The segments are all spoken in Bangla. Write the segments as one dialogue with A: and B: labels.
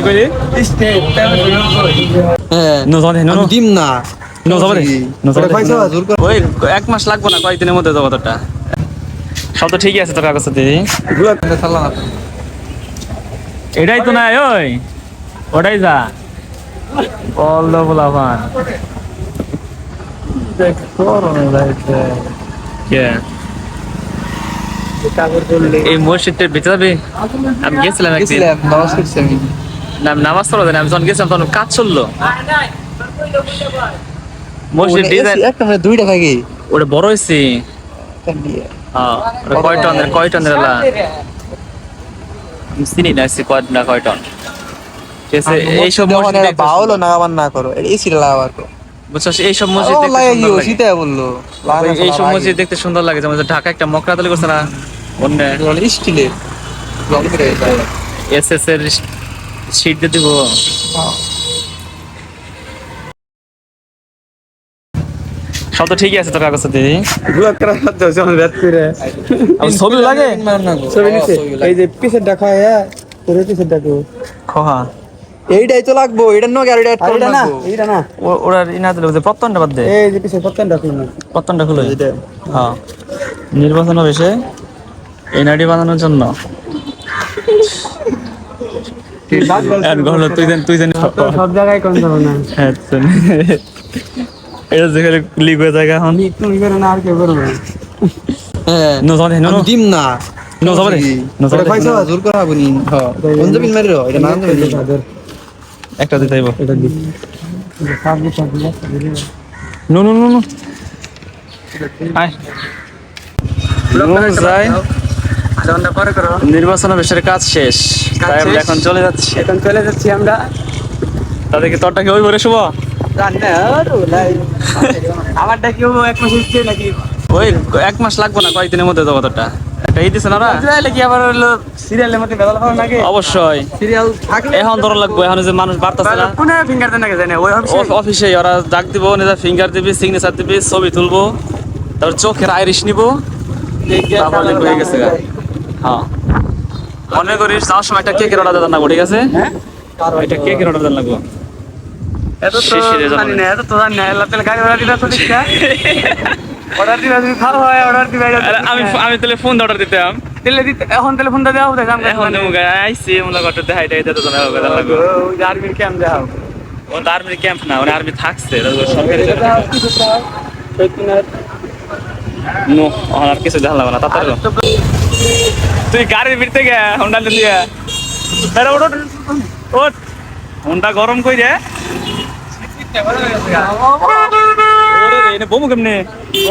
A: কইলি নো যাবে নো
B: দিম না
A: নো যাবে নো যাবে
B: পয়সা জোর করে
A: ওই 1 মাস লাগবে না কয়েকদিনের মধ্যে যাবো তোরটা সব তো ঠিকই আছে তোর কাগজ দিদি
B: গুলা করে চালা না
A: এটাই তো নাই ওই ওটাই যা বল বলা ভান দেখ তোর লাইতে কে এই মসজিদের ভিতরে যাবে আমি গেছিলাম একদিন
B: নামাজ পড়ছি আমি
A: নামাজ পড়া দেন আমি যখন গেছিলাম তখন কাজ চললো মসজিদ ডিজাইন
B: একটা মানে দুইটা থাকে
A: ওটা বড় হয়েছে হ্যাঁ কয় টনের এলা আমি চিনি না কয় টন ঠিক আছে এইসব মসজিদ
B: বাউলো না আবার না করো এসিটা লাগাবার করো
A: বুঝছো এইসব মসজিদ দেখতে সুন্দর লাগে
B: সীতা বললো
A: এইসব মসজিদ দেখতে সুন্দর লাগে যেমন ঢাকা একটা মকরাতলি করছে না অন্য
B: স্টিলের
A: এসএস এর শীট দিয়ে দিব সব তো ঠিকই আছে তোর কাগজ দিদি
B: গুলা করা হচ্ছে আমার ব্যাট করে
A: ছবি লাগে
B: ছবি নিচে এই যে পিছের দেখা তোর পিছের দেখো
A: খোহা
B: এইটাই তো লাগবো এটা নো গাড়িটা অ্যাড করব না এইটা না
A: ওরা ইনা দিলে যে প্রত্যনটা বাদ দে
B: এই যে পিছের পত্তনটা খুলনা
A: প্রত্যনটা খুলে
B: এইটা
A: হ্যাঁ নির্বাচন বেশে এনআইডি বানানোর জন্য আর গহল তুই জানি
B: সব জায়গায় কোন যাব না
A: হ্যাঁ এটা যেখানে ক্লিক হয়ে যায় এখন
B: তুমি করে না আর কেউ করবে
A: হ্যাঁ নো যাবে নো
B: দিম না
A: নো যাবে নো যাবে
B: পয়সা জোর করা হবনি হ্যাঁ কোন যাবিন মারি রো এটা নাম যাবে
A: একটা দিতে হইব
B: এটা দি সাবু সাবু
A: নো নো নো নো আয় যাই
B: আলাদা পরে করো
A: নির্বাচন বেশের কাজ শেষ তাই আমরা এখন চলে যাচ্ছি
B: আমরা
A: তাদেরকে তোরটা কি ওই করে শুভ
B: জানি না আমারটা কি এক মাস হচ্ছে নাকি
A: ওই 1 মাস লাগবে না কয়েকদিনের মধ্যে যাবো তোরটা একটা এই দিছে না ওরা
B: কি আবার হলো সিরিয়ালের মধ্যে বেদল হবে নাকি
A: অবশ্যই
B: সিরিয়াল থাকলে
A: এখন ধরা লাগবে এখন যে মানুষ বাড়তেছে না
B: কোন ফিঙ্গার দেন নাকি জানে ওই
A: অফিসে ওরা ডাক দিব নিজে ফিঙ্গার দিবি সিগনেচার দিবি ছবি তুলবো তারপর চোখের আইরিশ নিব তারপর লিখবো হয়ে গেছে গা। হ্যাঁ মনে করিস যাওয়ার সময় একটা কেকের অর্ডার দেন লাগবো ঠিক আছে এটা কেকের অর্ডার দেন লাগবো
B: এত তো জানি না এত তো জানি না আল্লাহ তাআলা গাড়ি অর্ডার দিবা তো ঠিকটা অর্ডার দিবা যদি ভালো হয় অর্ডার দিবা
A: আমি তাহলে ফোন অর্ডার দিতাম
B: দিলে দিতে এখন ফোন দাও দাম
A: এখন দেবো আইসি মনে করতে দেখাই দিতে তো জানা হবে লাগবে
B: ওই আর্মির ক্যাম্প দাও
A: ও তো আর্মির ক্যাম্প না ওরা আর্মি থাকছে সরকারি নো আর কিছু দেখা লাগবে না তাড়াতাড়ি তুই গাড়ির ভিতরে গে হোন্ডা দিয়ে আরে ওঠ ওঠ হোন্ডা গরম কই রে ওরে রে এনে বমু কেমনে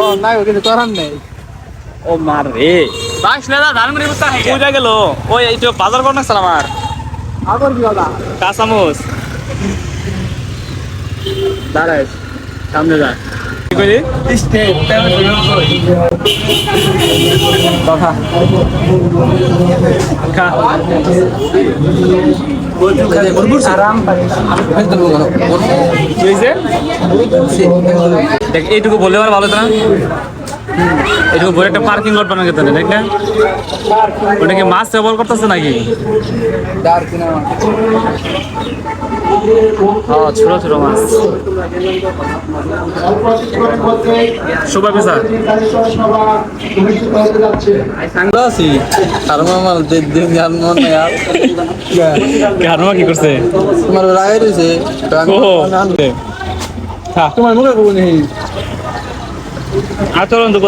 B: ও নাই ওকে তো আরাম নেই
A: ও মার রে
B: বাস না ধানমন্ডি কোথা থেকে
A: কই গেল ওই এই তো বাজার করনা ছিল আমার
B: আগর কি বাবা
A: কাঁচামচ
B: দাঁড়াই সামনে যা
A: কি কইলি
B: স্টেপ
A: বাবা খা
B: আরাম
A: কি হয়েছে দেখ এইটুকু বলে আমার ভালো তো না এইটুকু বলে একটা পার্কিং লট বানানো যেত না দেখ না ওটা কি মাছ ব্যবহার করতেছে নাকি হ্যাঁ ছোট ছোট মাছ সুপার পেশা
B: সাংবাসি আর মামাল দিন গান মন আর
A: হারমা কি করছে
B: তোমার লাগাই দিয়েছে
A: ও
B: তোমার মুখে কবো নেই
A: আচরণ তো